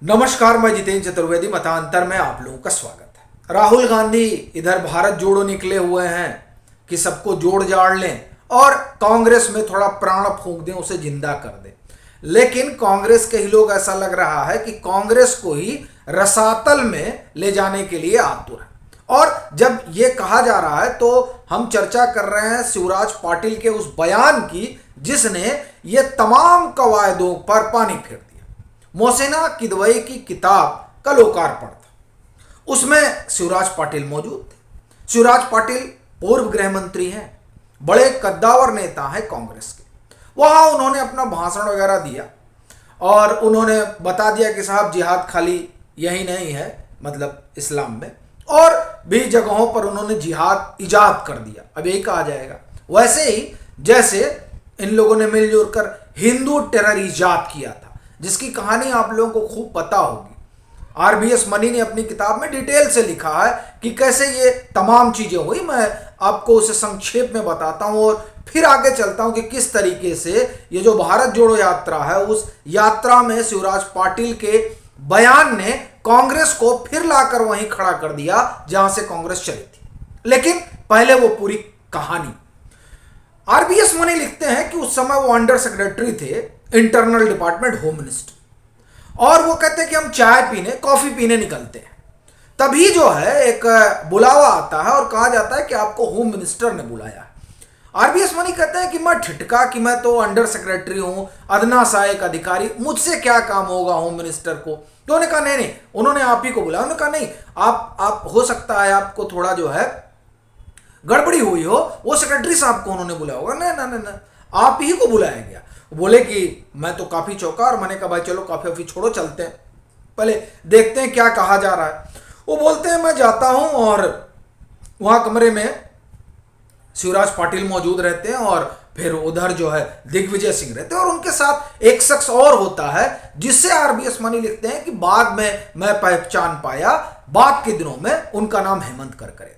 नमस्कार, मैं जितेंद्र चतुर्वेदी। मतांतर में आप लोगों का स्वागत है। राहुल गांधी इधर भारत जोड़ो निकले हुए हैं कि सबको जोड़ जाड़ लें और कांग्रेस में थोड़ा प्राण फूंक दें, उसे जिंदा कर दें। लेकिन कांग्रेस के ही लोग, ऐसा लग रहा है कि कांग्रेस को ही रसातल में ले जाने के लिए आतुर है। और जब ये कहा जा रहा है तो हम चर्चा कर रहे हैं शिवराज पाटिल के उस बयान की जिसने ये तमाम कवायदों पर पानी फेर दिया। मोहसिना किदवई की किताब का लोकार्पण था, उसमें शिवराज पाटिल मौजूद थे। शिवराज पाटिल पूर्व गृह मंत्री हैं, बड़े कद्दावर नेता हैं कांग्रेस के। वहां उन्होंने अपना भाषण वगैरह दिया और उन्होंने बता दिया कि साहब जिहाद खाली यही नहीं है, मतलब इस्लाम में और भी जगहों पर उन्होंने जिहाद इजाद कर दिया। अब यही कहा जाएगा, वैसे ही जैसे इन लोगों ने मिलजुल कर हिंदू टेरर इजाद किया था, जिसकी कहानी आप लोगों को खूब पता होगी। आरबीएस मनी ने अपनी किताब में डिटेल से लिखा है कि कैसे ये तमाम चीजें हुई। मैं आपको उसे संक्षेप में बताता हूं और फिर आगे चलता हूं कि किस तरीके से ये जो भारत जोड़ो यात्रा है, उस यात्रा में शिवराज पाटिल के बयान ने कांग्रेस को फिर लाकर वहीं खड़ा कर दिया जहां से कांग्रेस चली थी। लेकिन पहले वो पूरी कहानी। आरबीएस मनी लिखते हैं कि उस समय वो अंडर सेक्रेटरी थे, इंटरनल डिपार्टमेंट, होम मिनिस्टर, और वो कहते हैं कि हम चाय पीने, कॉफी पीने निकलते हैं। तभी जो है एक बुलावा आता है और कहा जाता है कि आपको होम मिनिस्टर ने बुलाया है। आरबीएस मनी कहते हैं कि मैं ठिठका कि मैं तो अंडर सेक्रेटरी हूं, अदना सा एक अधिकारी, मुझसे क्या काम होगा होम मिनिस्टर को। तो उन्होंने कहा नहीं, उन्होंने आप ही को बुलाया। उन्होंने कहा नहीं, आप हो सकता है आपको थोड़ा जो है गड़बड़ी हुई हो, वो सेक्रेटरी साहब को उन्होंने बुलाया होगा। नहीं, आप ही को बुलाया गया। बोले कि मैं तो काफी चौंका और मैंने कहा भाई चलो काफी वाफी छोड़ो, चलते हैं, पहले देखते हैं क्या कहा जा रहा है। वो बोलते हैं मैं जाता हूं और वहां कमरे में शिवराज पाटिल मौजूद रहते हैं और फिर उधर जो है दिग्विजय सिंह रहते हैं और उनके साथ एक शख्स और होता है जिससे आरबीएस मनी लिखते हैं कि बाद में मैं पहचान पाया, बाद के दिनों में उनका नाम हेमंत करकरे था।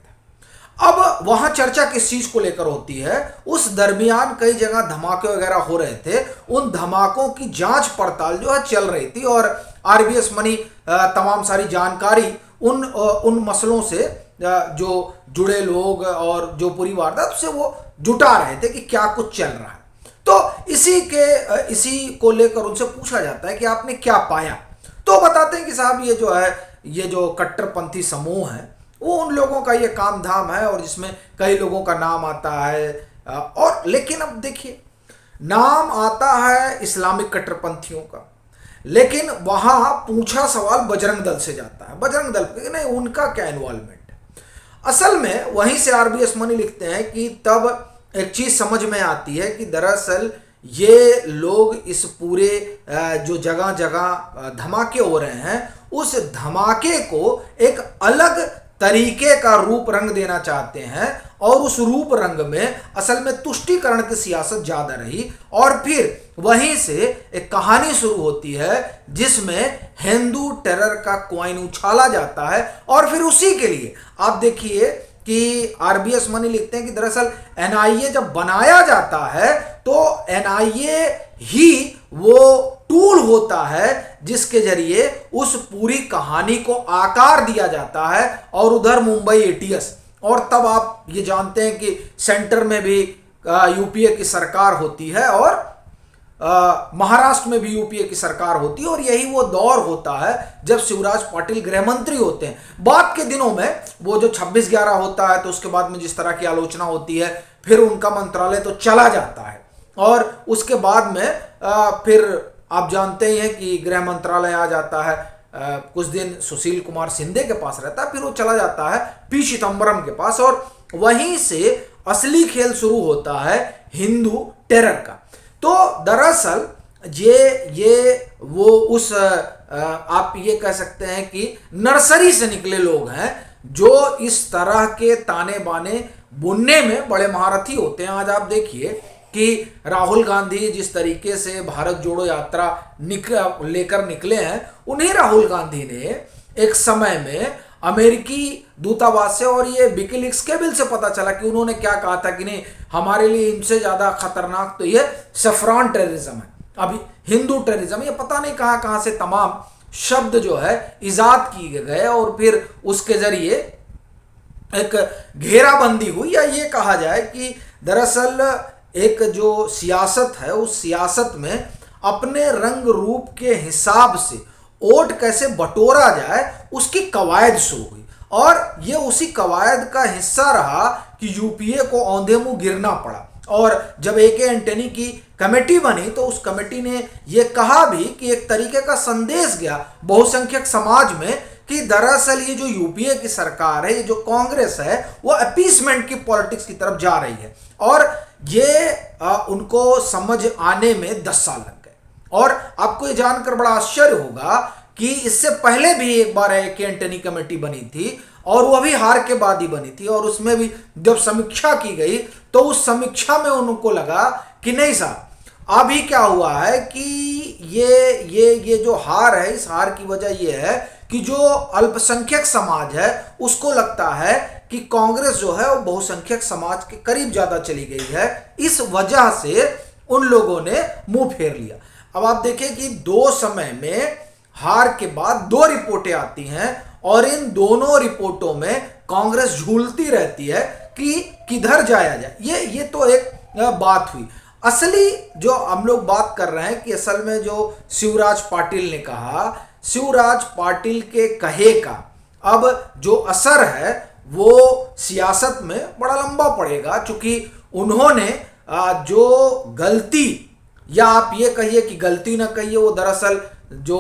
अब वहां चर्चा किस चीज को लेकर होती है, उस दरमियान कई जगह धमाके वगैरह हो रहे थे, उन धमाकों की जांच पड़ताल जो है चल रही थी और आरबीएस मनी तमाम सारी जानकारी उन मसलों से जो जुड़े लोग और जो पूरी वारदात से वो जुटा रहे थे कि क्या कुछ चल रहा है। तो इसी को लेकर उनसे पूछा जाता है कि आपने क्या पाया। तो बताते हैं कि साहब ये जो कट्टरपंथी समूह है वो उन लोगों का ये काम धाम है और जिसमें कई लोगों का नाम आता है। और लेकिन अब देखिए, नाम आता है इस्लामिक कट्टरपंथियों का, लेकिन वहां पूछा सवाल बजरंग दल से जाता है। बजरंग दल नहीं, उनका क्या इन्वॉल्वमेंट है। असल में वहीं से आरबीएस मनी लिखते हैं कि तब एक चीज समझ में आती है कि दरअसल ये लोग इस पूरे जो जगह जगह धमाके हो रहे हैं, उस धमाके को एक अलग तरीके का रूप रंग देना चाहते हैं और उस रूप रंग में असल में तुष्टीकरण की सियासत ज्यादा रही। और फिर वहीं से एक कहानी शुरू होती है जिसमें हिंदू टेरर का कॉइन उछाला जाता है और फिर उसी के लिए आप देखिए कि आरबीएस मनी लिखते हैं कि दरअसल एनआईए जब बनाया जाता है तो एनआईए ही वो टूल होता है जिसके जरिए उस पूरी कहानी को आकार दिया जाता है। और उधर मुंबई एटीएस, और तब आप ये जानते हैं कि सेंटर में भी यूपीए की सरकार होती है और महाराष्ट्र में भी यूपीए की सरकार होती है और यही वो दौर होता है जब शिवराज पाटिल गृह मंत्री होते हैं। बाद के दिनों में वो जो 26/11 होता है तो उसके बाद में जिस तरह की आलोचना होती है, फिर उनका मंत्रालय तो चला जाता है और उसके बाद में फिर आप जानते ही हैं कि गृह मंत्रालय आ जाता है। कुछ दिन सुशील कुमार शिंदे के पास रहता है, फिर वो चला जाता है पी चिदम्बरम के पास और वहीं से असली खेल शुरू होता है हिंदू टेरर का। तो दरअसल ये वो उस आप ये कह सकते हैं कि नर्सरी से निकले लोग हैं जो इस तरह के ताने बाने बुनने में बड़े महारथी होते हैं। आज आप देखिए कि राहुल गांधी जिस तरीके से भारत जोड़ो यात्रा लेकर निकले हैं, उन्हीं राहुल गांधी ने एक समय में अमेरिकी दूतावास से और ये विकीलीक्स के बिल से पता चला कि उन्होंने क्या कहा था कि नहीं, हमारे लिए इनसे ज्यादा खतरनाक तो ये सफरान टेररिज्म है, अभी हिंदू टेररिज्म, ये पता नहीं कहां कहां से तमाम शब्द जो है इजाद किए गए और फिर उसके जरिए एक घेराबंदी हुई, या ये कहा जाए कि दरअसल एक जो सियासत है उस सियासत में अपने रंग रूप के हिसाब से वोट कैसे बटोरा जाए उसकी कवायद शुरू हुई। और ये उसी कवायद का हिस्सा रहा कि यूपीए को औंधे मुंह गिरना पड़ा। और जब ए.के. एंटनी की कमेटी बनी तो उस कमेटी ने यह कहा भी कि एक तरीके का संदेश गया बहुसंख्यक समाज में कि दरअसल ये जो यूपीए की सरकार है, ये जो कांग्रेस है, वो अपीसमेंट की पॉलिटिक्स की तरफ जा रही है। और ये उनको समझ आने में 10 साल लग गए। और आपको ये जानकर बड़ा आश्चर्य होगा कि इससे पहले भी एक बार ए.के. एंटनी कमेटी बनी थी और वो भी हार के बाद ही बनी थी, और उसमें भी जब समीक्षा की गई तो उस समीक्षा में उनको लगा कि नहीं साहब, अभी क्या हुआ है कि ये जो हार है, इस हार की वजह ये है कि जो अल्पसंख्यक समाज है उसको लगता है कि कांग्रेस जो है वो बहुसंख्यक समाज के करीब ज्यादा चली गई है। इस वजह से उन लोगों ने मुंह फेर लिया। अब आप देखें कि 2 समय में हार के बाद 2 रिपोर्टें आती हैं और इन दोनों रिपोर्टों में कांग्रेस झूलती रहती है कि किधर जाया जाए। ये तो एक बात हुई। असली जो हम लोग बात कर रहे हैं कि असल में जो शिवराज पाटिल ने कहा, शिवराज पाटिल के कहे का अब जो असर है वो सियासत में बड़ा लंबा पड़ेगा, क्योंकि उन्होंने जो गलती, या आप ये कहिए कि गलती ना कहिए, वो दरअसल जो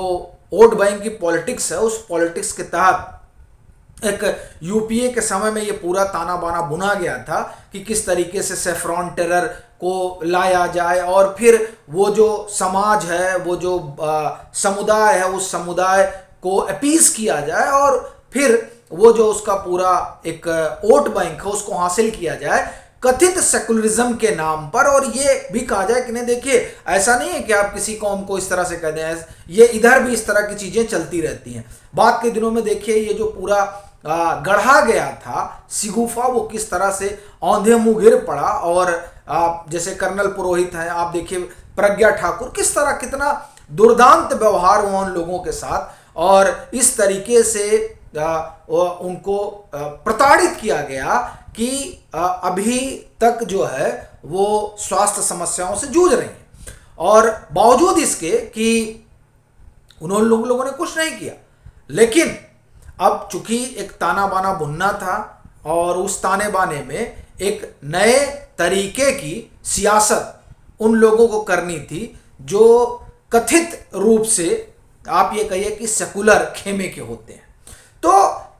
वोट बैंक की पॉलिटिक्स है उस पॉलिटिक्स के तहत एक यूपीए के समय में ये पूरा ताना बाना बुना गया था कि किस तरीके से सेफ्रॉन टेरर को लाया जाए और फिर वो जो समाज है, वो जो समुदाय है, उस समुदाय को अपीज किया जाए और फिर वो जो उसका पूरा एक वोट बैंक है उसको हासिल किया जाए कथित सेकुलरिज्म के नाम पर। और ये भी कहा जाए कि नहीं, देखिए ऐसा नहीं है कि आप किसी कौम को इस तरह से कह दें, ये इधर भी इस तरह की चीजें चलती रहती हैं। बाद के दिनों में देखिए ये जो पूरा गढ़ा गया था सिगुफा, वो किस तरह से औंधे मुंह गिर पड़ा। और जैसे कर्नल पुरोहित हैं, आप देखिए प्रज्ञा ठाकुर, किस तरह कितना दुर्दांत व्यवहार हुआ उन लोगों के साथ, और इस तरीके से उनको प्रताड़ित किया गया कि अभी तक जो है वो स्वास्थ्य समस्याओं से जूझ रही हैं। और बावजूद इसके कि उन्होंने लोगों ने कुछ नहीं किया, लेकिन अब चूंकि एक ताना बाना बुनना था और उस ताने बाने में एक नए तरीके की सियासत उन लोगों को करनी थी जो कथित रूप से आप ये कहिए कि सेकुलर खेमे के होते हैं। तो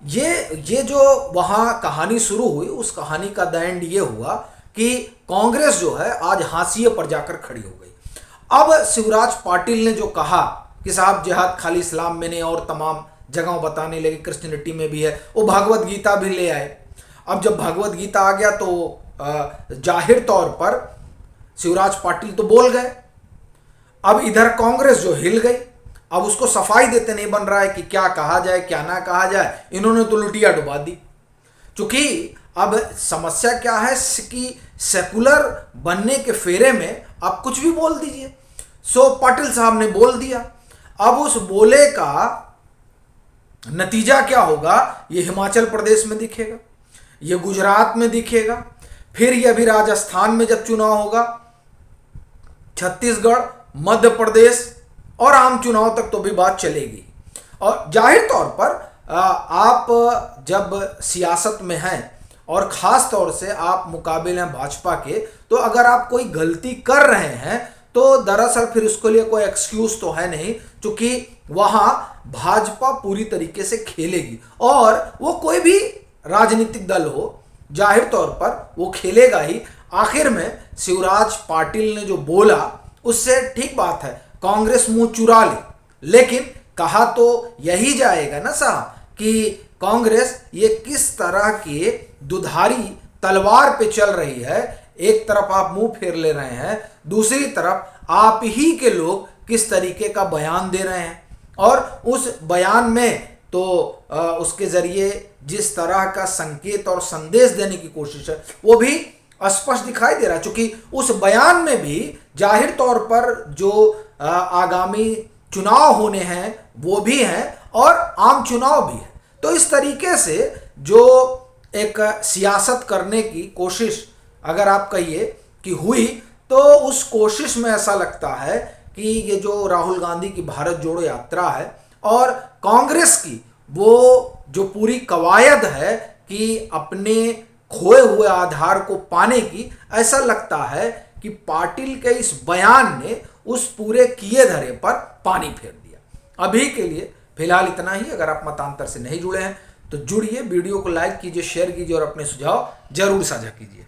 ये जो वहां कहानी शुरू हुई, उस कहानी का द एंड ये हुआ कि कांग्रेस जो है आज हाशिए पर जाकर खड़ी हो गई। अब शिवराज पाटिल ने जो कहा कि साहब जिहाद खाली इस्लाम में नहीं और तमाम जगह बताने लगे, क्रिश्चियनिटी में भी है, वो भगवत गीता भी ले आए। अब जब भगवत गीता आ गया तो जाहिर तौर पर शिवराज पाटिल तो बोल गए। अब इधर कांग्रेस जो हिल गई, अब उसको सफाई देते नहीं बन रहा है कि क्या कहा जाए क्या ना कहा जाए। इन्होंने तो लुटिया डुबा दी, क्योंकि अब समस्या क्या है कि सेकुलर बनने के फेरे में आप कुछ भी बोल दीजिए। सो पाटिल साहब ने बोल दिया। अब उस बोले का नतीजा क्या होगा, ये हिमाचल प्रदेश में दिखेगा, ये गुजरात में दिखेगा, फिर ये अभी राजस्थान में जब चुनाव होगा, छत्तीसगढ़, मध्य प्रदेश और आम चुनाव तक तो भी बात चलेगी। और जाहिर तौर पर आप जब सियासत में हैं और ख़ास तौर से आप मुकाबिले हैं भाजपा के, तो अगर आप कोई गलती कर रहे हैं तो दरअसल फिर उसके लिए कोई एक्सक्यूज तो है नहीं, क्योंकि वहाँ भाजपा पूरी तरीके से खेलेगी और वो कोई भी राजनीतिक दल हो जाहिर तौर पर वो खेलेगा ही। आखिर में शिवराज पाटिल ने जो बोला उससे ठीक बात है, कांग्रेस मुंह चुरा ले, लेकिन कहा तो यही जाएगा ना साहब कि कांग्रेस ये किस तरह के दुधारी तलवार पे चल रही है। एक तरफ आप मुंह फेर ले रहे हैं, दूसरी तरफ आप ही के लोग किस तरीके का बयान दे रहे हैं, और उस बयान में तो उसके जरिए जिस तरह का संकेत और संदेश देने की कोशिश है वो भी स्पष्ट दिखाई दे रहा है। चूंकि उस बयान में भी जाहिर तौर पर जो आगामी चुनाव होने हैं वो भी हैं और आम चुनाव भी है। तो इस तरीके से जो एक सियासत करने की कोशिश अगर आप कहिए कि हुई, तो उस कोशिश में ऐसा लगता है कि ये जो राहुल गांधी की भारत जोड़ो यात्रा है और कांग्रेस की वो जो पूरी कवायद है कि अपने खोए हुए आधार को पाने की, ऐसा लगता है कि पाटिल के इस बयान ने उस पूरे किए धरे पर पानी फेर दिया। अभी के लिए फिलहाल इतना ही। अगर आप मतांतर से नहीं जुड़े हैं तो जुड़िए, वीडियो को लाइक कीजिए, शेयर कीजिए और अपने सुझाव जरूर साझा कीजिए।